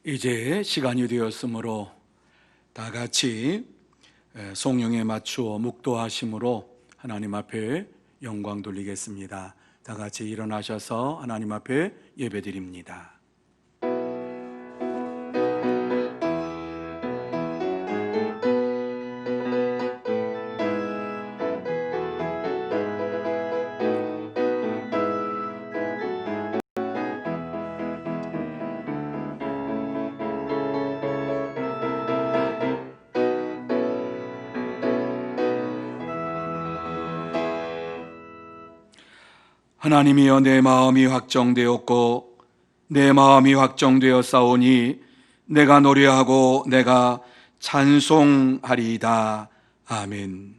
이제 시간이 되었으므로 다 같이 성령에 맞추어 묵도하심으로 하나님 앞에 영광 돌리겠습니다. 다 같이 일어나셔서 하나님 앞에 예배드립니다. 하나님이여, 내 마음이 확정되었고 내 마음이 확정되어 싸우니 내가 노래하고 내가 찬송하리이다. 아멘.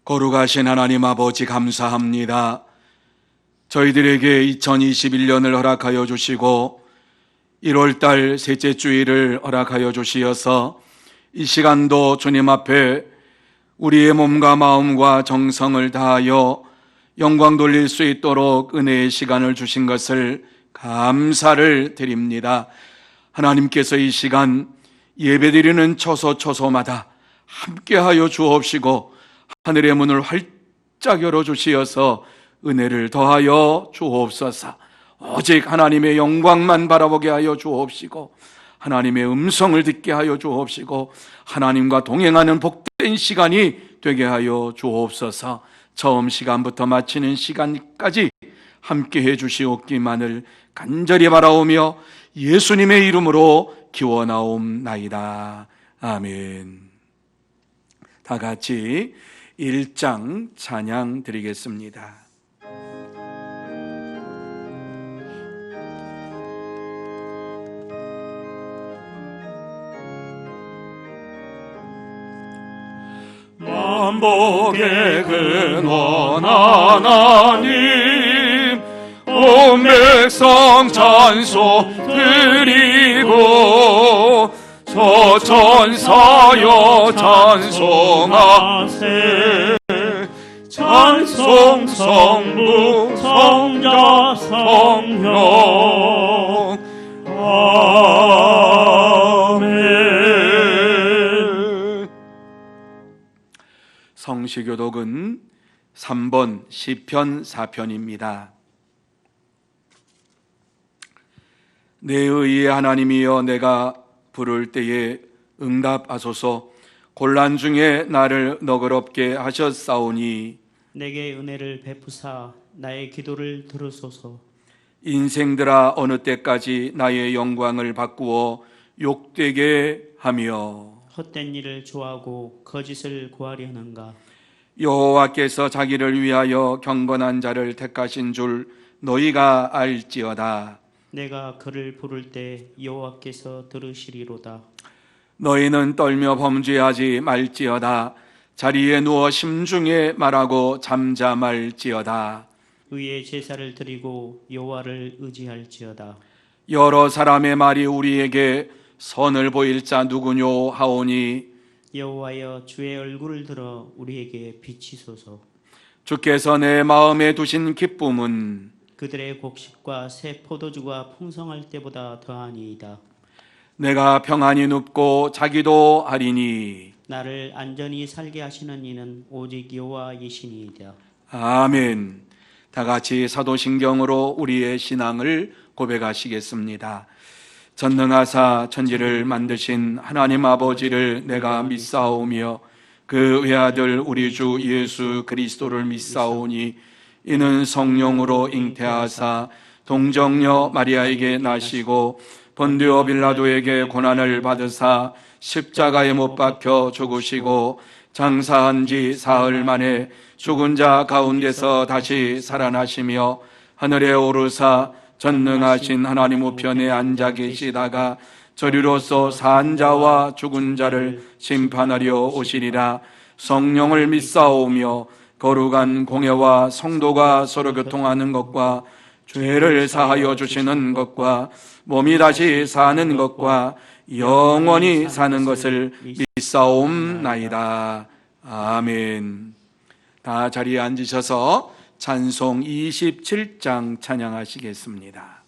거룩하신 하나님 아버지, 감사합니다. 저희들에게 2021년을 허락하여 주시고 1월달 셋째 주일을 허락하여 주시어서 이 시간도 주님 앞에 우리의 몸과 마음과 정성을 다하여 영광 돌릴 수 있도록 은혜의 시간을 주신 것을 감사를 드립니다. 하나님께서 이 시간 예배드리는 처소처소마다 함께하여 주옵시고 하늘의 문을 활짝 열어주시어서 은혜를 더하여 주옵소서. 오직 하나님의 영광만 바라보게 하여 주옵시고 하나님의 음성을 듣게 하여 주옵시고 하나님과 동행하는 복된 시간이 되게 하여 주옵소서. 처음 시간부터 마치는 시간까지 함께해 주시옵기만을 간절히 바라오며 예수님의 이름으로 기원하옵나이다. 아멘. 다 같이 1장 찬양 드리겠습니다. 만복의 근원 하나님, 온 백성 찬송 드리고 서천사여 찬송하세. 찬송 성부 성자 성령. 아멘. 성시교독은 3번 시편 4편입니다. 내 의의 하나님이여, 내가 부를 때에 응답하소서. 곤란 중에 나를 너그럽게 하셨사오니 내게 은혜를 베푸사 나의 기도를 들으소서. 인생들아, 어느 때까지 나의 영광을 바꾸어 욕되게 하며 헛된 일을 좋아하고 거짓을 구하려는가. 여호와께서 자기를 위하여 경건한 자를 택하신 줄 너희가 알지어다. 내가 그를 부를 때 여호와께서 들으시리로다. 너희는 떨며 범죄하지 말지어다. 자리에 누워 심중에 말하고 잠잠할지어다. 의의 제사를 드리고 여호와를 의지할지어다. 여러 사람의 말이 우리에게 선을 보일 자 누구뇨 하오니 여호와여, 주의 얼굴을 들어 우리에게 비치소서. 주께서 내 마음에 두신 기쁨은 그들의 곡식과 새 포도주가 풍성할 때보다 더하니이다. 내가 평안히 눕고 자기도 하리니 나를 안전히 살게 하시는 이는 오직 여호와이시니이다. 아멘. 다 같이 사도신경으로 우리의 신앙을 고백하시겠습니다. 전능하사 천지를 만드신 하나님 아버지를 내가 믿사오며 그 외아들 우리 주 예수 그리스도를 믿사오니 이는 성령으로 잉태하사 동정녀 마리아에게 나시고 본디오 빌라도에게 고난을 받으사 십자가에 못 박혀 죽으시고 장사한 지 사흘 만에 죽은 자 가운데서 다시 살아나시며 하늘에 오르사 전능하신 하나님 우편에 앉아 계시다가 저리로서 산 자와 죽은 자를 심판하려 오시리라. 성령을 믿사오며 거룩한 공회와 성도가 서로 교통하는 것과 죄를 사하여 주시는 것과 몸이 다시 사는 것과 영원히 사는 것을 믿사옵나이다. 아멘. 다 자리에 앉으셔서 찬송 27장 찬양하시겠습니다.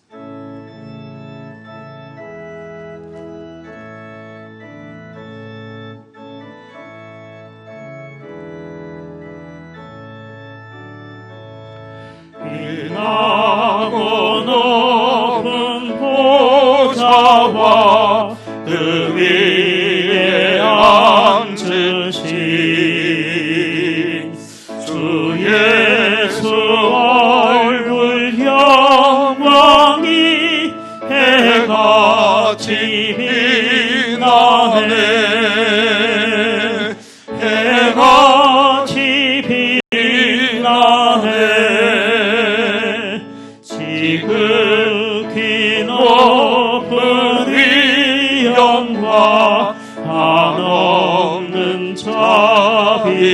지극히 높은 위엄과 한없는 자비를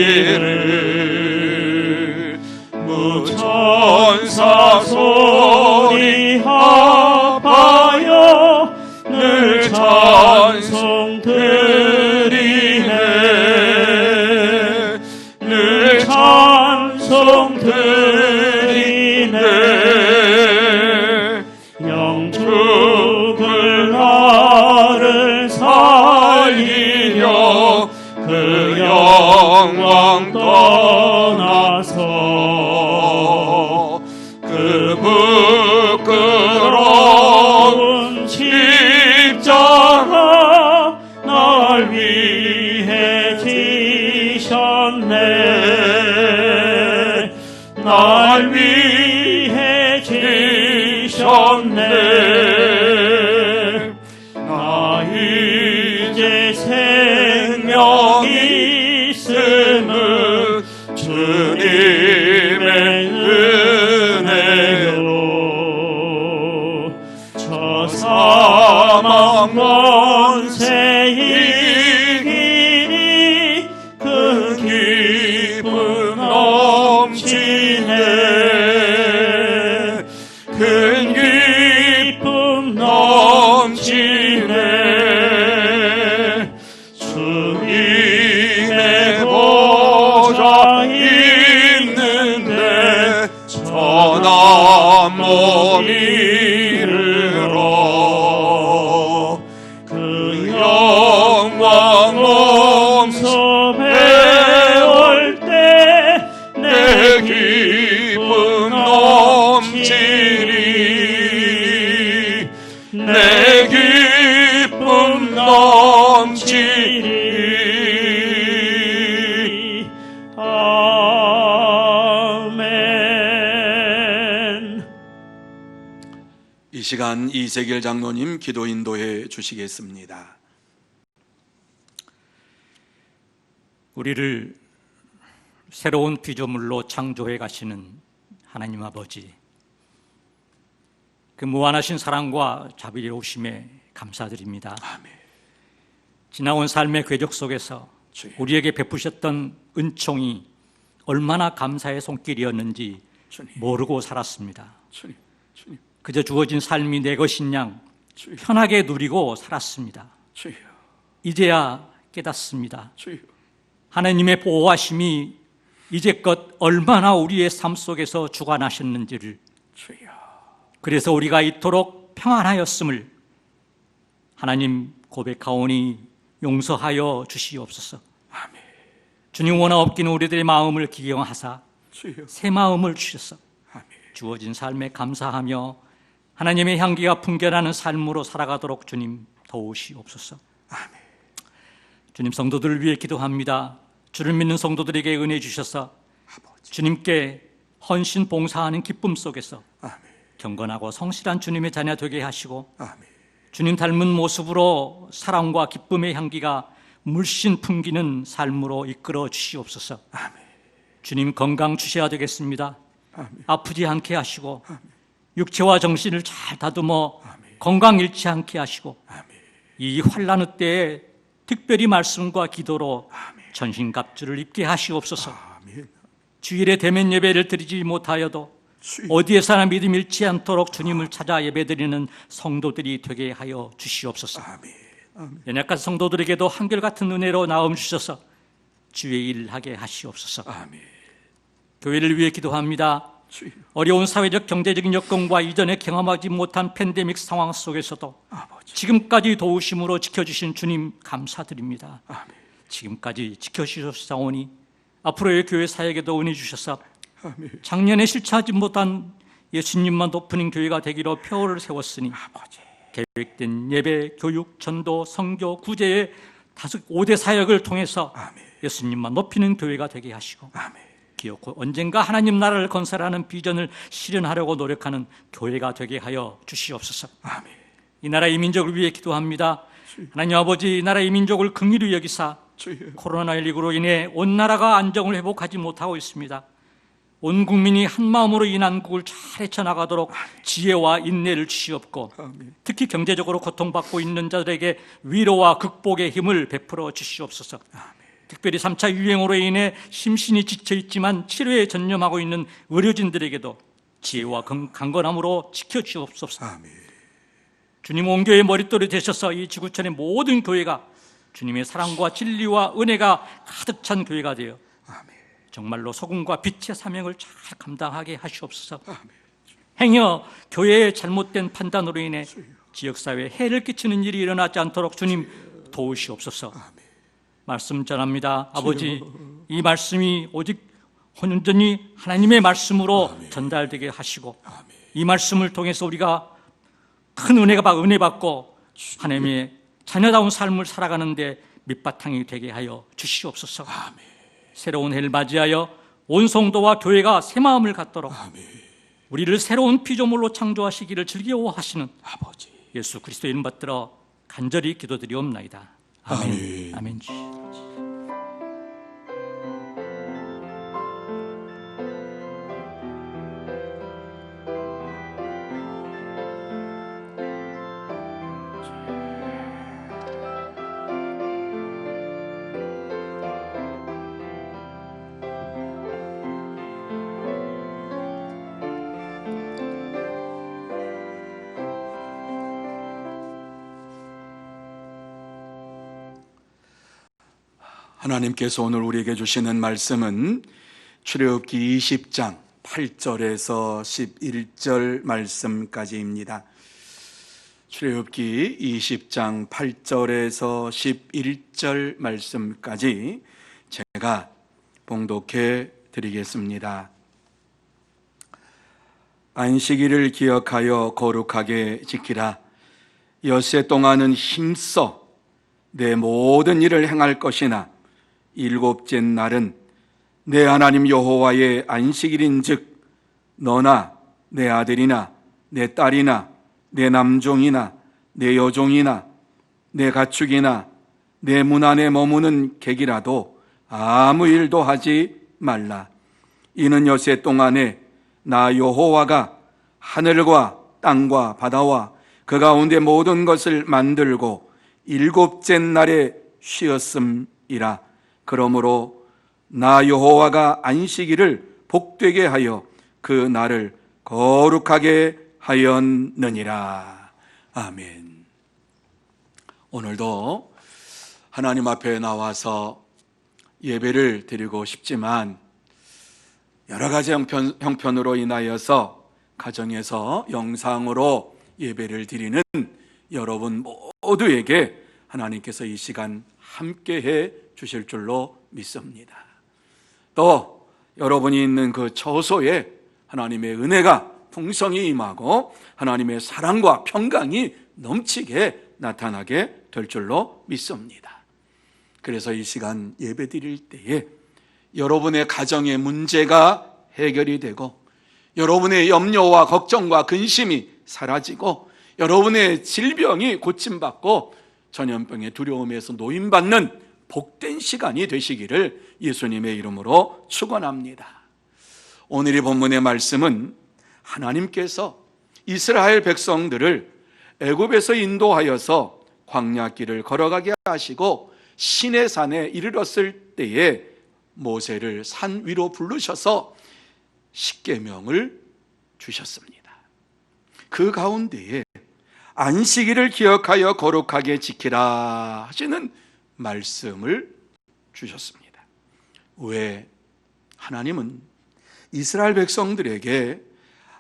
무천사 소리 합하여 늘 찬송 드리네. 늘 찬송 드리네. 영죽을 나를 살리려 그 영광 떠나서 그 부끄러운 십자가 날 위해 지셨네. 날 위해 지셨네. 나 이제 생명이 있음은 주님의 은혜로. 저 사망 권세 이기니 그 기쁨 넘치네. 큰 기쁨 넘치네. 주님의 보좌 있는데 전한 몸 이르러 그 영광 몸소 배울 때 내 기쁨 넘치리. 내 기쁨 넘치리. 아멘. 이 시간 이세길 장로님 기도 인도해 주시겠습니다. 우리를 새로운 피조물로 창조해 가시는 하나님 아버지, 그 무한하신 사랑과 자비로우심에 감사드립니다. 아멘. 지나온 삶의 궤적 속에서 주여. 우리에게 베푸셨던 은총이 얼마나 감사의 손길이었는지 주님. 모르고 살았습니다. 주님, 주님, 그저 주어진 삶이 내 것인 양 주여, 편하게 누리고 살았습니다. 주여, 이제야 깨닫습니다. 주여. 하나님의 보호하심이 이제껏 얼마나 우리의 삶 속에서 주관하셨는지를, 주여. 그래서 우리가 이토록 평안하였음을 하나님 고백하오니 용서하여 주시옵소서. 아멘. 주님 원하 없기는 우리들의 마음을 기경하사 주여. 새 마음을 주셔서 아멘. 주어진 삶에 감사하며 하나님의 향기가 풍겨나는 삶으로 살아가도록 주님 도우시옵소서. 아멘. 주님, 성도들을 위해 기도합니다. 주를 믿는 성도들에게 은혜 주셔서 아버지. 주님께 헌신 봉사하는 기쁨 속에서 아멘. 경건하고 성실한 주님의 자녀 되게 하시고 아멘. 주님 닮은 모습으로 사랑과 기쁨의 향기가 물씬 풍기는 삶으로 이끌어 주시옵소서. 아멘. 주님 건강 주셔야 되겠습니다. 아멘. 아프지 않게 하시고 육체와 정신을 잘 다듬어 아멘. 건강 잃지 않게 하시고 아멘. 이 환난 때에 특별히 말씀과 기도로 아멘. 전신갑주를 입게 하시옵소서. 아멘. 주일에 대면 예배를 드리지 못하여도 주여. 어디에서나 믿음 잃지 않도록 주님을 찾아 예배드리는 성도들이 되게 하여 주시옵소서. 아멘. 아멘. 연약한 성도들에게도 한결같은 은혜로 나음 주셔서 주의 일을 하게 하시옵소서. 아멘. 교회를 위해 기도합니다. 주여. 어려운 사회적 경제적인 여건과 이전에 경험하지 못한 팬데믹 상황 속에서도 아버지. 지금까지 도우심으로 지켜주신 주님 감사드립니다. 아멘. 지금까지 지켜주셨사오니 앞으로의 교회 사역에도 은혜 주셔서 아멘. 작년에 실천하지 못한 예수님만 높이는 교회가 되기로 표를 세웠으니 아버지. 계획된 예배, 교육, 전도, 선교, 구제의 5대 사역을 통해서 아멘. 예수님만 높이는 교회가 되게 하시고 아멘. 기어코 언젠가 하나님 나라를 건설하는 비전을 실현하려고 노력하는 교회가 되게 하여 주시옵소서. 아멘. 이 나라 이 민족을 위해 기도합니다. 하나님 아버지, 이 나라 이 민족을 긍휼히 여기사 주여. 코로나19로 인해 온 나라가 안정을 회복하지 못하고 있습니다. 온 국민이 한 마음으로 이 난국을 잘 헤쳐나가도록 지혜와 인내를 주시옵고, 특히 경제적으로 고통받고 있는 자들에게 위로와 극복의 힘을 베풀어 주시옵소서. 특별히 3차 유행으로 인해 심신이 지쳐있지만 치료에 전념하고 있는 의료진들에게도 지혜와 강건함으로 지켜주옵소서. 주님, 온 교회의 머릿돌이 되셔서 이 지구촌의 모든 교회가 주님의 사랑과 진리와 은혜가 가득 찬 교회가 되어 정말로 소금과 빛의 사명을 잘 감당하게 하시옵소서. 행여 교회의 잘못된 판단으로 인해 지역사회에 해를 끼치는 일이 일어나지 않도록 주님 도우시옵소서. 말씀 전합니다. 아버지, 이 말씀이 오직 온전히 하나님의 말씀으로 전달되게 하시고, 이 말씀을 통해서 우리가 큰 은혜 받고 하나님의 자녀다운 삶을 살아가는데 밑바탕이 되게 하여 주시옵소서. 새로운 해를 맞이하여 온 성도와 교회가 새 마음을 갖도록 우리를 새로운 피조물로 창조하시기를 즐거워하시는 아버지 예수 그리스도의 이름 받들어 간절히 기도드리옵나이다. 아멘. 아멘. 하나님께서 오늘 우리에게 주시는 말씀은 출애굽기 20장 8절에서 11절 말씀까지입니다. 출애굽기 20장 8절에서 11절 말씀까지 제가 봉독해 드리겠습니다. 안식일을 기억하여 거룩하게 지키라. 엿새 동안은 힘써 내 모든 일을 행할 것이나 일곱째 날은 내 하나님 여호와의 안식일인즉 너나 내 아들이나 내 딸이나 내 남종이나 내 여종이나 내 가축이나 내 문 안에 머무는 객이라도 아무 일도 하지 말라. 이는 엿새 동안에 나 여호와가 하늘과 땅과 바다와 그 가운데 모든 것을 만들고 일곱째 날에 쉬었음이라. 그러므로 나 여호와가 안식일을 복되게 하여 그 날을 거룩하게 하였느니라. 아멘. 오늘도 하나님 앞에 나와서 예배를 드리고 싶지만 여러 가지 형편으로 인하여서 가정에서 영상으로 예배를 드리는 여러분 모두에게 하나님께서 이 시간 함께해 주실 줄로 믿습니다. 또 여러분이 있는 그 처소에 하나님의 은혜가 풍성히 임하고 하나님의 사랑과 평강이 넘치게 나타나게 될 줄로 믿습니다. 그래서 이 시간 예배 드릴 때에 여러분의 가정의 문제가 해결이 되고 여러분의 염려와 걱정과 근심이 사라지고 여러분의 질병이 고침받고 전염병의 두려움에서 노임받는 복된 시간이 되시기를 예수님의 이름으로 축원합니다. 오늘의 본문의 말씀은 하나님께서 이스라엘 백성들을 애굽에서 인도하여서 광야길을 걸어가게 하시고 시내산에 이르렀을 때에 모세를 산 위로 부르셔서 십계명을 주셨습니다. 그 가운데에 안식일을 기억하여 거룩하게 지키라 하시는 말씀을 주셨습니다. 왜 하나님은 이스라엘 백성들에게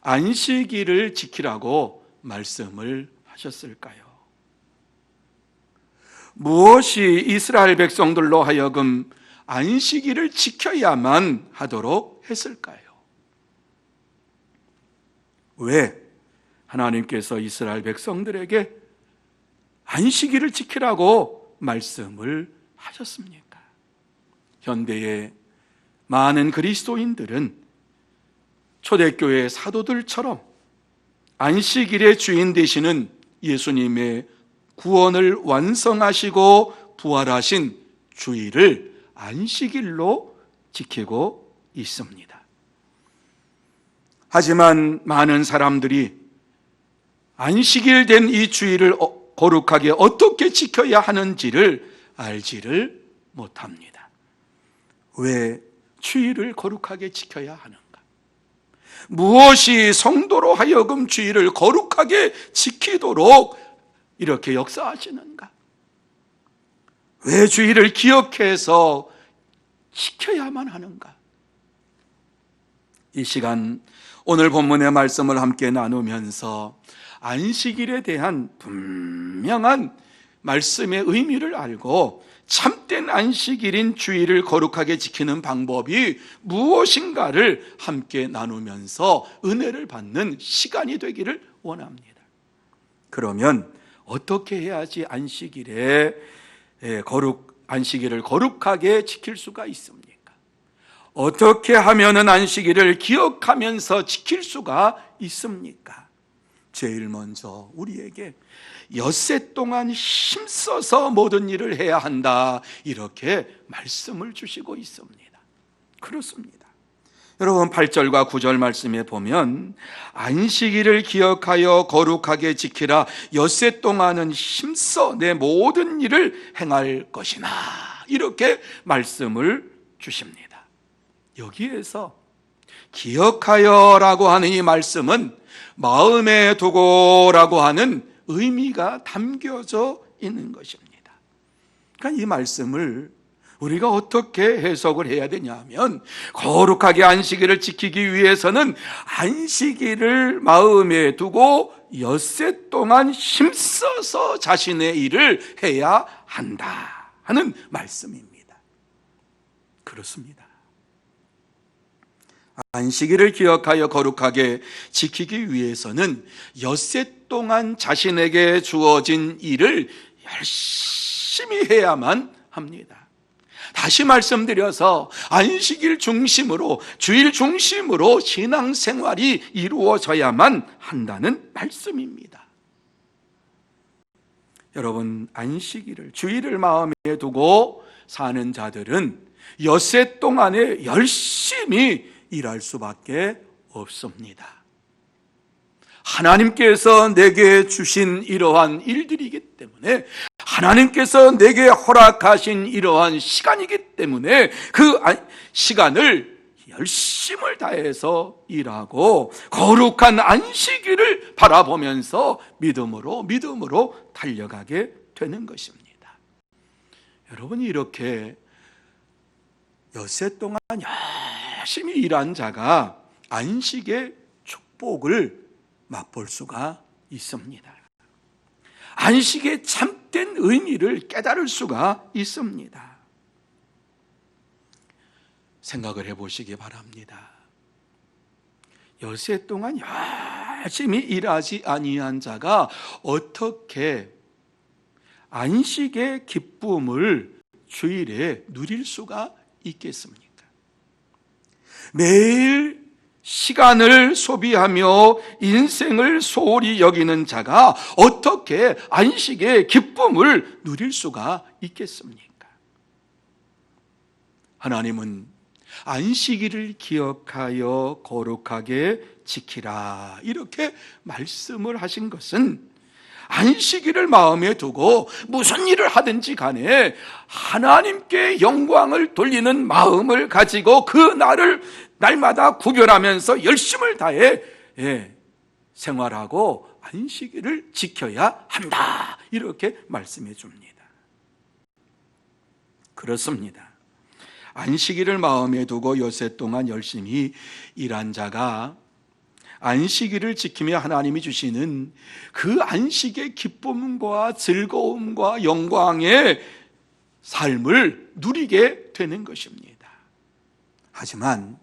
안식일을 지키라고 말씀을 하셨을까요? 무엇이 이스라엘 백성들로 하여금 안식일을 지켜야만 하도록 했을까요? 왜 하나님께서 이스라엘 백성들에게 안식일을 지키라고 말씀을 하셨습니까? 현대의 많은 그리스도인들은 초대교회 사도들처럼 안식일의 주인 되시는 예수님의 구원을 완성하시고 부활하신 주일을 안식일로 지키고 있습니다. 하지만 많은 사람들이 안식일 된 이 주일을 거룩하게 어떻게 지켜야 하는지를 알지를 못합니다. 왜 주일을 거룩하게 지켜야 하는가? 무엇이 성도로 하여금 주일을 거룩하게 지키도록 이렇게 역사하시는가? 왜 주일을 기억해서 지켜야만 하는가? 이 시간 오늘 본문의 말씀을 함께 나누면서 안식일에 대한 분명한 말씀의 의미를 알고 참된 안식일인 주일을 거룩하게 지키는 방법이 무엇인가를 함께 나누면서 은혜를 받는 시간이 되기를 원합니다. 그러면 어떻게 해야지 안식일을 거룩하게 지킬 수가 있습니까? 어떻게 하면은 안식일을 기억하면서 지킬 수가 있습니까? 제일 먼저 우리에게 엿새 동안 힘써서 모든 일을 해야 한다, 이렇게 말씀을 주시고 있습니다. 그렇습니다. 여러분 8절과 9절 말씀에 보면 안식일을 기억하여 거룩하게 지키라, 엿새 동안은 힘써 내 모든 일을 행할 것이나, 이렇게 말씀을 주십니다. 여기에서 기억하여라고 하는 이 말씀은 마음에 두고라고 하는 의미가 담겨져 있는 것입니다. 그러니까 이 말씀을 우리가 어떻게 해석을 해야 되냐면, 거룩하게 안식일을 지키기 위해서는 안식일을 마음에 두고 엿새 동안 힘써서 자신의 일을 해야 한다 하는 말씀입니다. 그렇습니다. 안식일을 기억하여 거룩하게 지키기 위해서는 엿새 동안 자신에게 주어진 일을 열심히 해야만 합니다. 다시 말씀드려서 안식일 중심으로, 주일 중심으로 신앙생활이 이루어져야만 한다는 말씀입니다. 여러분, 안식일을, 주일을 마음에 두고 사는 자들은 엿새 동안에 열심히 일할 수밖에 없습니다. 하나님께서 내게 주신 이러한 일들이기 때문에, 하나님께서 내게 허락하신 이러한 시간이기 때문에 그 시간을 열심을 다해서 일하고 거룩한 안식일을 바라보면서 믿음으로 달려가게 되는 것입니다. 여러분이 이렇게 엿새 동안 열심히 일한 자가 안식의 축복을 맛볼 수가 있습니다. 안식의 참된 의미를 깨달을 수가 있습니다. 생각을 해보시기 바랍니다. 엿새 동안 열심히 일하지 아니한 자가 어떻게 안식의 기쁨을 주일에 누릴 수가 있겠습니까? 매일 시간을 소비하며 인생을 소홀히 여기는 자가 어떻게 안식의 기쁨을 누릴 수가 있겠습니까? 하나님은 안식일을 기억하여 거룩하게 지키라, 이렇게 말씀을 하신 것은 안식일을 마음에 두고 무슨 일을 하든지 간에 하나님께 영광을 돌리는 마음을 가지고 그 날을 날마다 구별하면서 열심을 다해 생활하고 안식일을 지켜야 한다, 이렇게 말씀해 줍니다. 그렇습니다. 안식일을 마음에 두고 엿새 동안 열심히 일한 자가 안식일을 지키며 하나님이 주시는 그 안식의 기쁨과 즐거움과 영광의 삶을 누리게 되는 것입니다. 하지만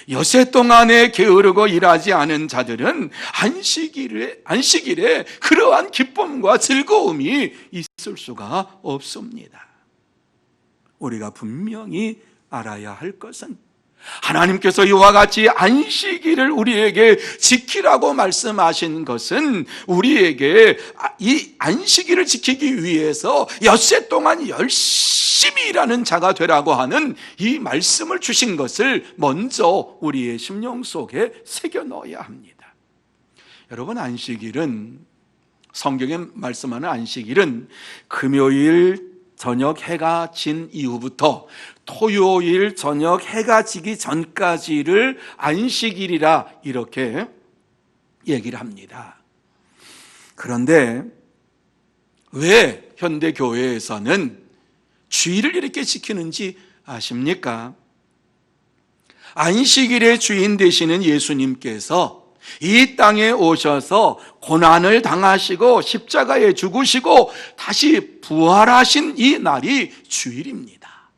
엿새 동안에 게으르고 일하지 않은 자들은 안식일에 그러한 기쁨과 즐거움이 있을 수가 없습니다. 우리가 분명히 알아야 할 것은 하나님께서 이와 같이 안식일을 우리에게 지키라고 말씀하신 것은 우리에게 이 안식일을 지키기 위해서 엿새 동안 열심히 일하는 자가 되라고 하는 이 말씀을 주신 것을 먼저 우리의 심령 속에 새겨 넣어야 합니다. 여러분, 안식일은, 성경에 말씀하는 안식일은 금요일 저녁 해가 진 이후부터 토요일 저녁 해가 지기 전까지를 안식일이라 이렇게 얘기를 합니다. 그런데 왜 현대 교회에서는 주일을 이렇게 지키는지 아십니까? 안식일의 주인 되시는 예수님께서 이 땅에 오셔서 고난을 당하시고 십자가에 죽으시고 다시 부활하신 이 날이 주일입니다.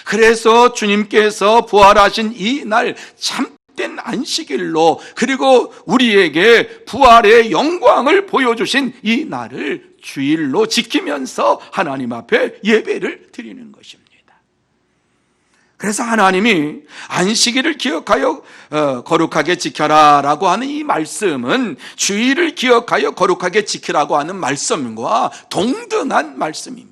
그래서 주님께서 부활하신 이 날 참된 안식일로, 그리고 우리에게 부활의 영광을 보여주신 이 날을 주일로 지키면서 하나님 앞에 예배를 드리는 것입니다. 그래서 하나님이 안식일을 기억하여 거룩하게 지켜라 라고 하는 이 말씀은 주일을 기억하여 거룩하게 지키라고 하는 말씀과 동등한 말씀입니다.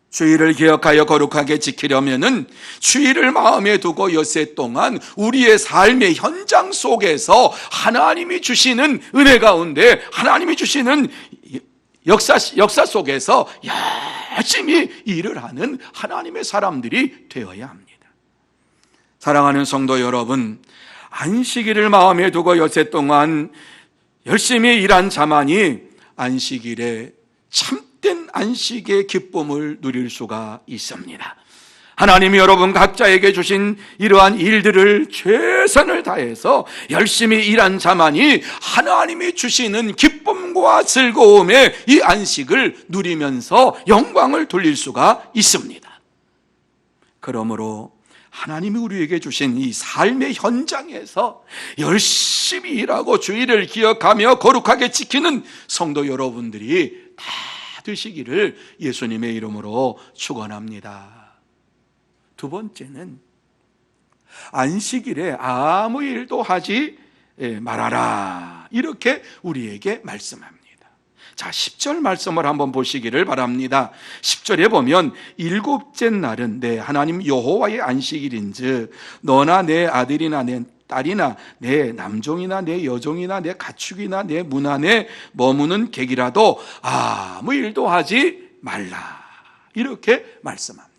주일을 기억하여 거룩하게 지키려면은 주일을 마음에 두고 엿새 동안 우리의 삶의 현장 속에서 하나님이 주시는 은혜 가운데, 하나님이 주시는 역사 속에서 열심히 일을 하는 하나님의 사람들이 되어야 합니다. 사랑하는 성도 여러분, 안식일을 마음에 두고 엿새 동안 열심히 일한 자만이 안식일에 참된 안식의 기쁨을 누릴 수가 있습니다. 하나님이 여러분 각자에게 주신 이러한 일들을 최선을 다해서 열심히 일한 자만이 하나님이 주시는 기쁨과 즐거움의 이 안식을 누리면서 영광을 돌릴 수가 있습니다. 그러므로 하나님이 우리에게 주신 이 삶의 현장에서 열심히 일하고 주일을 기억하며 거룩하게 지키는 성도 여러분들이 다 되시기를 예수님의 이름으로 축원합니다. 두 번째는 안식일에 아무 일도 하지 말아라, 이렇게 우리에게 말씀합니다. 자, 10절 말씀을 한번 보시기를 바랍니다. 10절에 보면 일곱째 날은 내 하나님 여호와의 안식일인즉 너나 내 아들이나 내 딸이나 내 남종이나 내 여종이나 내 가축이나 내 문 안에 머무는 객이라도 아무 일도 하지 말라, 이렇게 말씀합니다.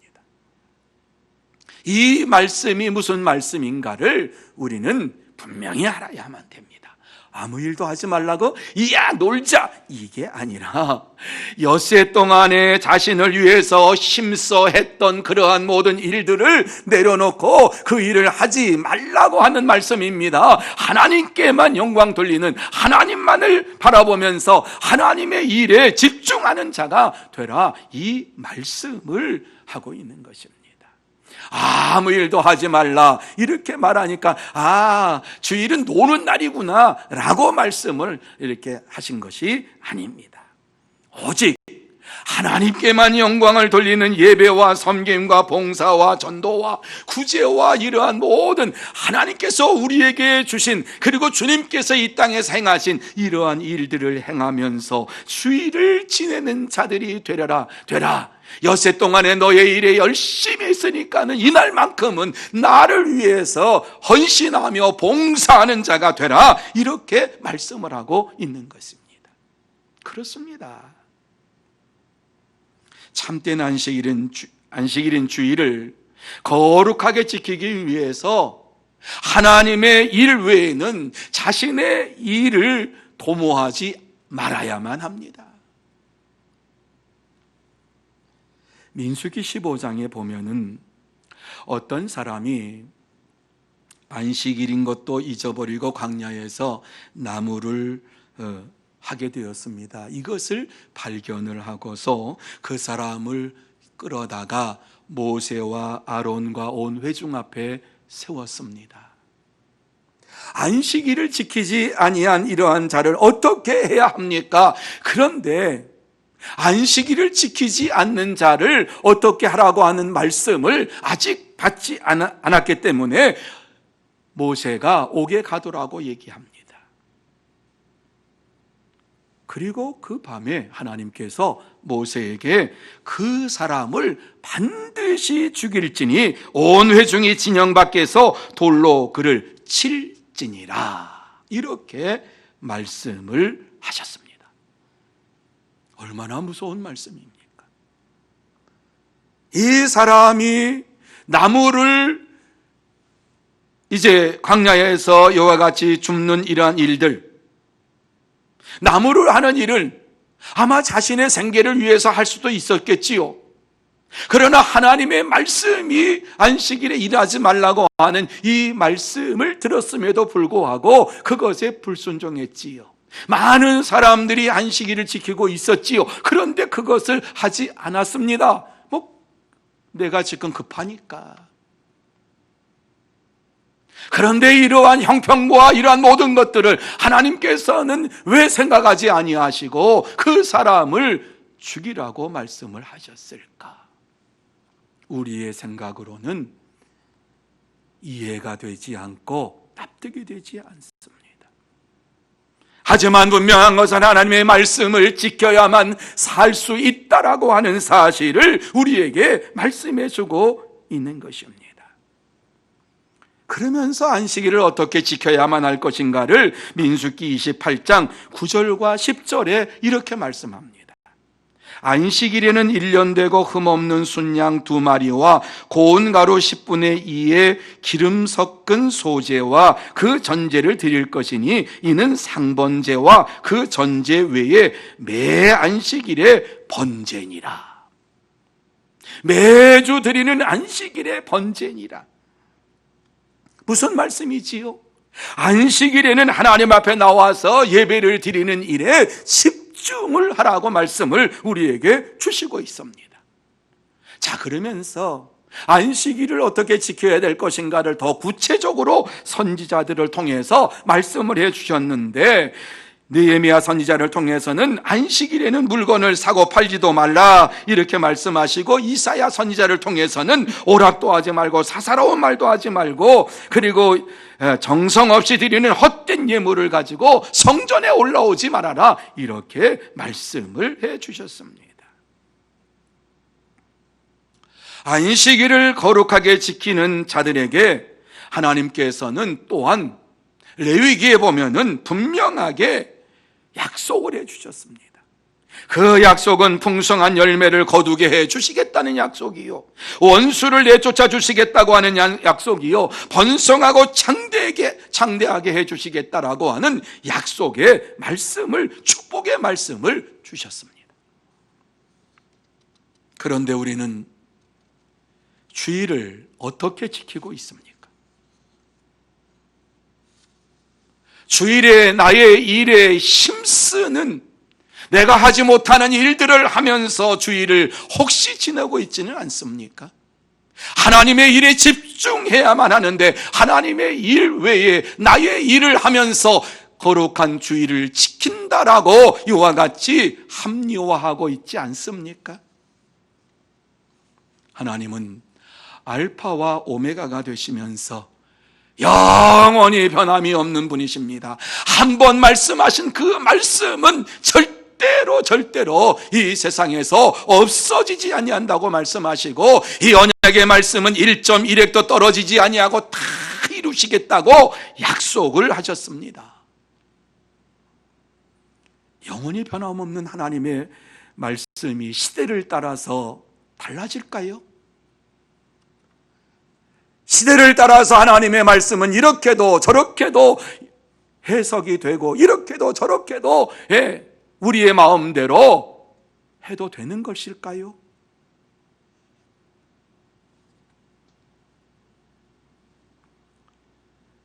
이 말씀이 무슨 말씀인가를 우리는 분명히 알아야만 됩니다. 아무 일도 하지 말라고 이야 놀자, 이게 아니라 엿새 동안에 자신을 위해서 힘써 했던 그러한 모든 일들을 내려놓고 그 일을 하지 말라고 하는 말씀입니다. 하나님께만 영광 돌리는, 하나님만을 바라보면서 하나님의 일에 집중하는 자가 되라, 이 말씀을 하고 있는 것입니다. 아무 일도 하지 말라 이렇게 말하니까 주일은 노는 날이구나 라고 말씀을 이렇게 하신 것이 아닙니다. 오직 하나님께만 영광을 돌리는 예배와 섬김과 봉사와 전도와 구제와 이러한 모든 하나님께서 우리에게 주신, 그리고 주님께서 이 땅에서 행하신 이러한 일들을 행하면서 주일을 지내는 자들이 되라. 엿새 동안에 너의 일에 열심히 했으니까는 이날만큼은 나를 위해서 헌신하며 봉사하는 자가 되라, 이렇게 말씀을 하고 있는 것입니다. 그렇습니다. 참된 안식일인 주일을 거룩하게 지키기 위해서 하나님의 일 외에는 자신의 일을 도모하지 말아야만 합니다. 민수기 15장에 보면은 어떤 사람이 안식일인 것도 잊어버리고 광야에서 나무를 하게 되었습니다. 이것을 발견을 하고서 그 사람을 끌어다가 모세와 아론과 온 회중 앞에 세웠습니다. 안식일을 지키지 아니한 이러한 자를 어떻게 해야 합니까? 그런데 안식일을 지키지 않는 자를 어떻게 하라고 하는 말씀을 아직 받지 않았기 때문에 모세가 옥에 가두라고 얘기합니다. 그리고 그 밤에 하나님께서 모세에게 그 사람을 반드시 죽일지니 온 회중이 진영 밖에서 돌로 그를 칠지니라, 이렇게 말씀을 하셨습니다. 얼마나 무서운 말씀입니까? 이 사람이 나무를 이제 광야에서 이와 같이 줍는 이러한 일들, 나무를 하는 일을 아마 자신의 생계를 위해서 할 수도 있었겠지요. 그러나 하나님의 말씀이 안식일에 일하지 말라고 하는 이 말씀을 들었음에도 불구하고 그것에 불순종했지요. 많은 사람들이 안식일을 지키고 있었지요. 그런데 그것을 하지 않았습니다. 내가 지금 급하니까. 그런데 이러한 형편과 이러한 모든 것들을 하나님께서는 왜 생각하지 아니하시고 그 사람을 죽이라고 말씀을 하셨을까? 우리의 생각으로는 이해가 되지 않고 납득이 되지 않습니다. 하지만 분명한 것은 하나님의 말씀을 지켜야만 살 수 있다라고 하는 사실을 우리에게 말씀해 주고 있는 것입니다. 그러면서 안식일을 어떻게 지켜야만 할 것인가를 민수기 28장 9절과 10절에 이렇게 말씀합니다. 안식일에는 1년 되고 흠없는 순양 2마리와 고운 가루 10분의 2의 기름 섞은 소제와 그 전제를 드릴 것이니 이는 상번제와 그 전제 외에 매 안식일의 번제니라. 매주 드리는 안식일의 번제니라. 무슨 말씀이지요? 안식일에는 하나님 앞에 나와서 예배를 드리는 일에 집중을 하라고 말씀을 우리에게 주시고 있습니다. 자, 그러면서 안식일을 어떻게 지켜야 될 것인가를 더 구체적으로 선지자들을 통해서 말씀을 해 주셨는데, 느헤미야 선지자를 통해서는 안식일에는 물건을 사고 팔지도 말라 이렇게 말씀하시고, 이사야 선지자를 통해서는 오락도 하지 말고 사사로운 말도 하지 말고, 그리고 정성 없이 드리는 헛된 예물을 가지고 성전에 올라오지 말아라 이렇게 말씀을 해 주셨습니다. 안식일을 거룩하게 지키는 자들에게 하나님께서는 또한 레위기에 보면은 분명하게 약속을 해 주셨습니다. 그 약속은 풍성한 열매를 거두게 해 주시겠다는 약속이요, 원수를 내쫓아 주시겠다고 하는 약속이요, 번성하고 창대하게 해 주시겠다라고 하는 약속의 말씀을, 축복의 말씀을 주셨습니다. 그런데 우리는 주일을 어떻게 지키고 있습니까? 주일에 나의 일에 힘쓰는, 내가 하지 못하는 일들을 하면서 주일을 혹시 지내고 있지는 않습니까? 하나님의 일에 집중해야만 하는데 하나님의 일 외에 나의 일을 하면서 거룩한 주일을 지킨다라고 이와 같이 합리화하고 있지 않습니까? 하나님은 알파와 오메가가 되시면서 영원히 변함이 없는 분이십니다. 한 번 말씀하신 그 말씀은 절대로 이 세상에서 없어지지 아니한다고 말씀하시고, 이 언약의 말씀은 1.1획도 떨어지지 아니하고 다 이루시겠다고 약속을 하셨습니다. 영원히 변함없는 하나님의 말씀이 시대를 따라서 달라질까요? 시대를 따라서 하나님의 말씀은 이렇게도 저렇게도 해석이 되고 이렇게도 저렇게도 우리의 마음대로 해도 되는 것일까요?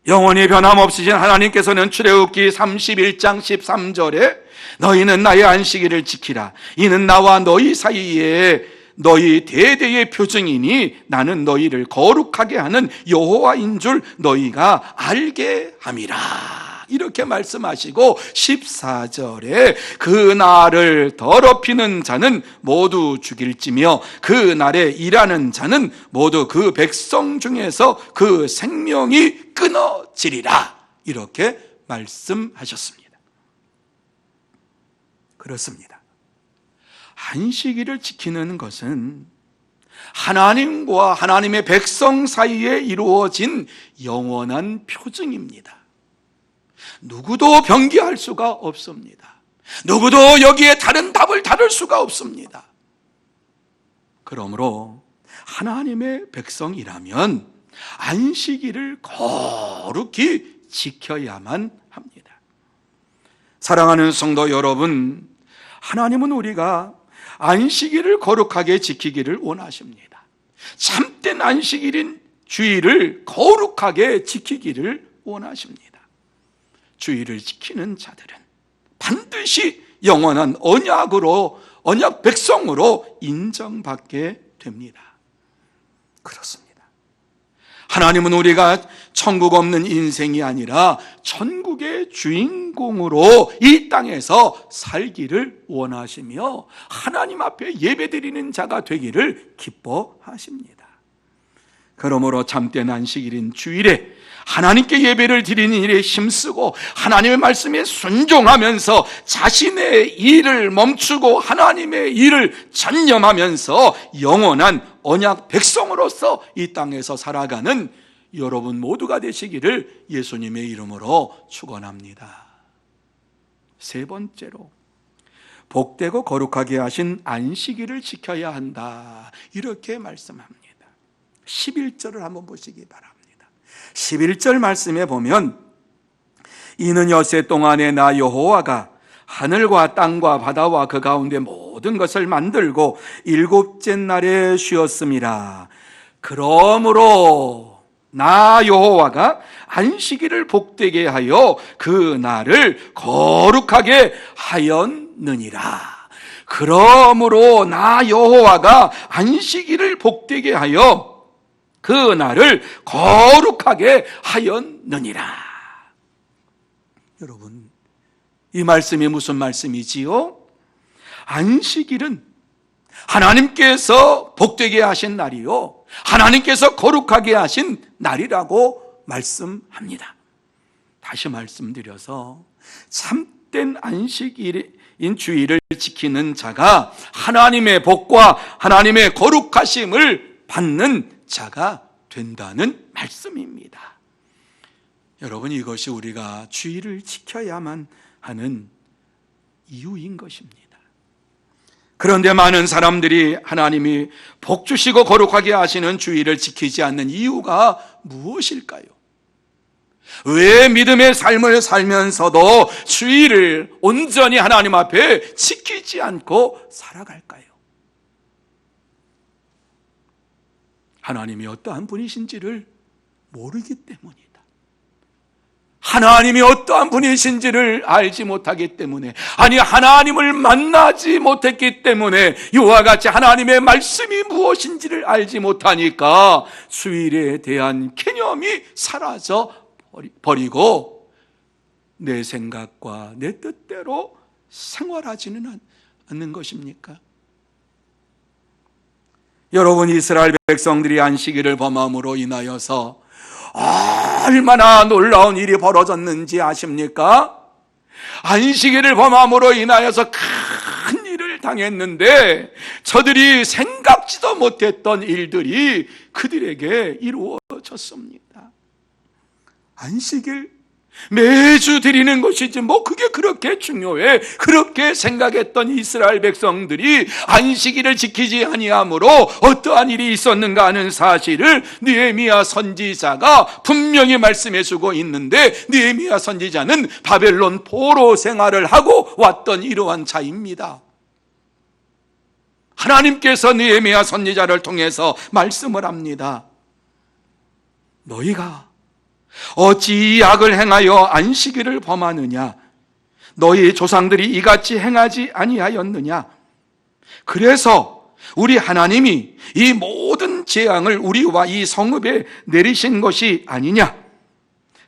영원히 변함없으신 하나님께서는 출애굽기 31장 13절에 너희는 나의 안식일을 지키라. 이는 나와 너희 사이에 너희 대대의 표징이니 나는 너희를 거룩하게 하는 여호와인 줄 너희가 알게 함이라. 이렇게 말씀하시고 14절에 그 날을 더럽히는 자는 모두 죽일지며 그 날에 일하는 자는 모두 그 백성 중에서 그 생명이 끊어지리라, 이렇게 말씀하셨습니다. 그렇습니다. 안식일을 지키는 것은 하나님과 하나님의 백성 사이에 이루어진 영원한 표징입니다. 누구도 변기할 수가 없습니다. 누구도 여기에 다른 답을 다룰 수가 없습니다. 그러므로 하나님의 백성이라면 안식일을 거룩히 지켜야만 합니다. 사랑하는 성도 여러분, 하나님은 우리가 안식일을 거룩하게 지키기를 원하십니다. 참된 안식일인 주일을 거룩하게 지키기를 원하십니다. 주일을 지키는 자들은 반드시 영원한 언약 백성으로 인정받게 됩니다. 그렇습니다. 하나님은 우리가 천국 없는 인생이 아니라 천국의 주인공으로 이 땅에서 살기를 원하시며 하나님 앞에 예배드리는 자가 되기를 기뻐하십니다. 그러므로 참된 안식일인 주일에 하나님께 예배를 드리는 일에 힘쓰고 하나님의 말씀에 순종하면서 자신의 일을 멈추고 하나님의 일을 전념하면서 영원한 언약 백성으로서 이 땅에서 살아가는 여러분 모두가 되시기를 예수님의 이름으로 축원합니다. 세 번째로, 복되고 거룩하게 하신 안식일을 지켜야 한다, 이렇게 말씀합니다. 11절을 한번 보시기 바랍니다. 11절 말씀에 보면 이는 엿새 동안에 나 여호와가 하늘과 땅과 바다와 그 가운데 모든 것을 만들고 일곱째 날에 쉬었음이라. 그러므로 나 여호와가 안식일을 복되게 하여 그 날을 거룩하게 하였느니라. 그러므로 나 여호와가 안식일을 복되게 하여 그 날을 거룩하게 하였느니라. 여러분, 이 말씀이 무슨 말씀이지요? 안식일은 하나님께서 복되게 하신 날이요, 하나님께서 거룩하게 하신 날이라고 말씀합니다. 다시 말씀드려서 참된 안식일인 주일을 지키는 자가 하나님의 복과 하나님의 거룩하심을 받는 자가 된다는 말씀입니다. 여러분, 이것이 우리가 주일을 지켜야만 하는 이유인 것입니다. 그런데 많은 사람들이 하나님이 복 주시고 거룩하게 하시는 주일을 지키지 않는 이유가 무엇일까요? 왜 믿음의 삶을 살면서도 주일을 온전히 하나님 앞에 지키지 않고 살아갈까요? 하나님이 어떠한 분이신지를 모르기 때문이다. 하나님이 어떠한 분이신지를 알지 못하기 때문에, 아니 하나님을 만나지 못했기 때문에, 이와 같이 하나님의 말씀이 무엇인지를 알지 못하니까 주일에 대한 개념이 사라져 버리고 내 생각과 내 뜻대로 생활하지는 않는 것입니까? 여러분, 이스라엘 백성들이 안식일을 범함으로 인하여서 얼마나 놀라운 일이 벌어졌는지 아십니까? 안식일을 범함으로 인하여서 큰 일을 당했는데 저들이 생각지도 못했던 일들이 그들에게 이루어졌습니다. 안식일 매주 드리는 것이지 뭐 그게 그렇게 중요해, 그렇게 생각했던 이스라엘 백성들이 안식일을 지키지 아니함으로 어떠한 일이 있었는가 하는 사실을 느헤미야 선지자가 분명히 말씀해주고 있는데, 느헤미야 선지자는 바벨론 포로 생활을 하고 왔던 이러한 자입니다. 하나님께서 느헤미야 선지자를 통해서 말씀을 합니다. 너희가 어찌 이 악을 행하여 안식일을 범하느냐? 너희 조상들이 이같이 행하지 아니하였느냐? 그래서 우리 하나님이 이 모든 재앙을 우리와 이 성읍에 내리신 것이 아니냐?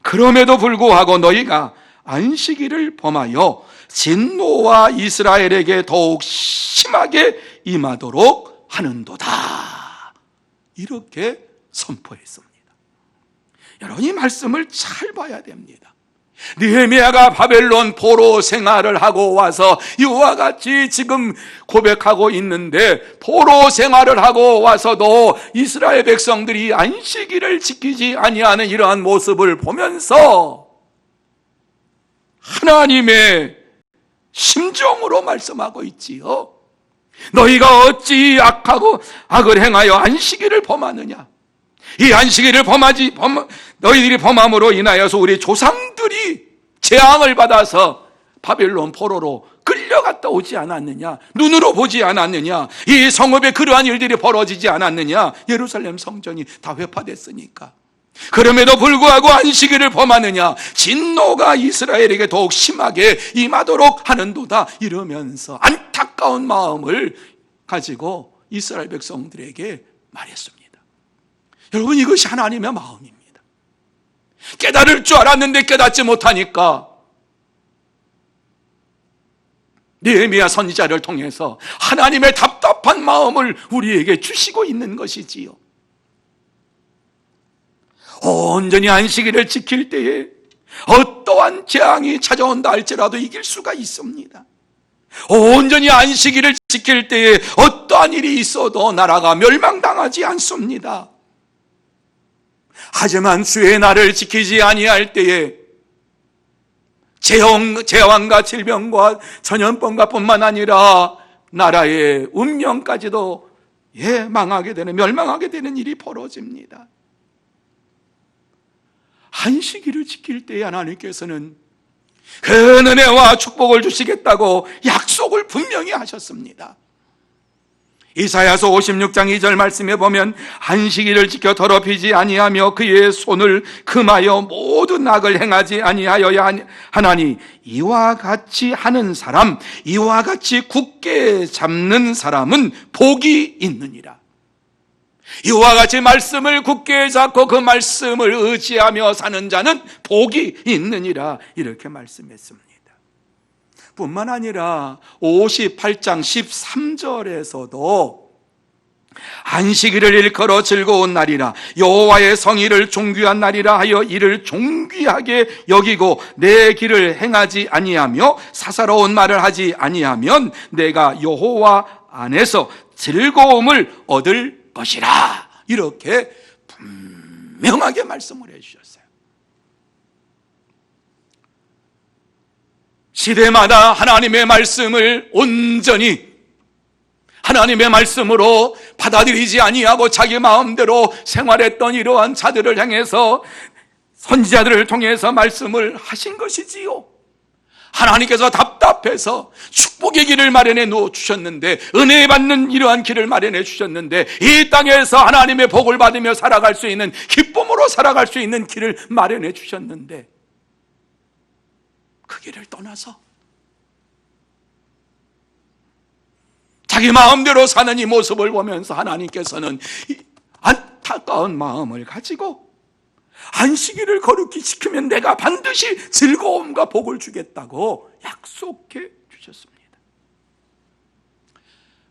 그럼에도 불구하고 너희가 안식일을 범하여 진노와 이스라엘에게 더욱 심하게 임하도록 하는도다. 이렇게 선포했습니다. 여러분, 이 말씀을 잘 봐야 됩니다. 느헤미야가 바벨론 포로 생활을 하고 와서 이와 같이 지금 고백하고 있는데, 포로 생활을 하고 와서도 이스라엘 백성들이 안식일을 지키지 아니하는 이러한 모습을 보면서 하나님의 심정으로 말씀하고 있지요. 너희가 어찌 악을 행하여 안식일을 범하느냐? 이 안식일을 너희들이 범함으로 인하여서 우리 조상들이 재앙을 받아서 바벨론 포로로 끌려갔다 오지 않았느냐? 눈으로 보지 않았느냐? 이 성읍에 그러한 일들이 벌어지지 않았느냐? 예루살렘 성전이 다 회파됐으니까. 그럼에도 불구하고 안식일을 범하느냐? 진노가 이스라엘에게 더욱 심하게 임하도록 하는도다. 이러면서 안타까운 마음을 가지고 이스라엘 백성들에게 말했습니다. 여러분, 이것이 하나님의 마음입니다. 깨달을 줄 알았는데 깨닫지 못하니까 느헤미야 선지자를 통해서 하나님의 답답한 마음을 우리에게 주시고 있는 것이지요. 온전히 안식일을 지킬 때에 어떠한 재앙이 찾아온다 할지라도 이길 수가 있습니다. 온전히 안식일을 지킬 때에 어떠한 일이 있어도 나라가 멸망당하지 않습니다. 하지만 주의 날을 지키지 아니할 때에 재앙과 질병과 전염병과 뿐만 아니라 나라의 운명까지도 망하게 되는, 멸망하게 되는 일이 벌어집니다. 안식일을 지킬 때에 하나님께서는 그 은혜와 축복을 주시겠다고 약속을 분명히 하셨습니다. 이사야서 56장 2절 말씀에 보면 안식일을 지켜 더럽히지 아니하며 그의 손을 금하여 모든 악을 행하지 아니하여야 하나니 이와 같이 하는 사람, 이와 같이 굳게 잡는 사람은 복이 있느니라. 이와 같이 말씀을 굳게 잡고 그 말씀을 의지하며 사는 자는 복이 있느니라. 이렇게 말씀했습니다. 뿐만 아니라 58장 13절에서도 안식일을 일컬어 즐거운 날이라, 여호와의 성의를 존귀한 날이라 하여 이를 존귀하게 여기고 내 길을 행하지 아니하며 사사로운 말을 하지 아니하면 내가 여호와 안에서 즐거움을 얻을 것이라. 이렇게 분명하게 말씀을 해주셨어요. 시대마다 하나님의 말씀을 온전히 하나님의 말씀으로 받아들이지 아니하고 자기 마음대로 생활했던 이러한 자들을 향해서 선지자들을 통해서 말씀을 하신 것이지요. 하나님께서 답답해서 축복의 길을 마련해 놓아 주셨는데, 은혜 받는 이러한 길을 마련해 주셨는데, 이 땅에서 하나님의 복을 받으며 살아갈 수 있는, 기쁨으로 살아갈 수 있는 길을 마련해 주셨는데 그 길을 떠나서 자기 마음대로 사는 이 모습을 보면서 하나님께서는 안타까운 마음을 가지고 안식일을 거룩히 지키면 내가 반드시 즐거움과 복을 주겠다고 약속해 주셨습니다.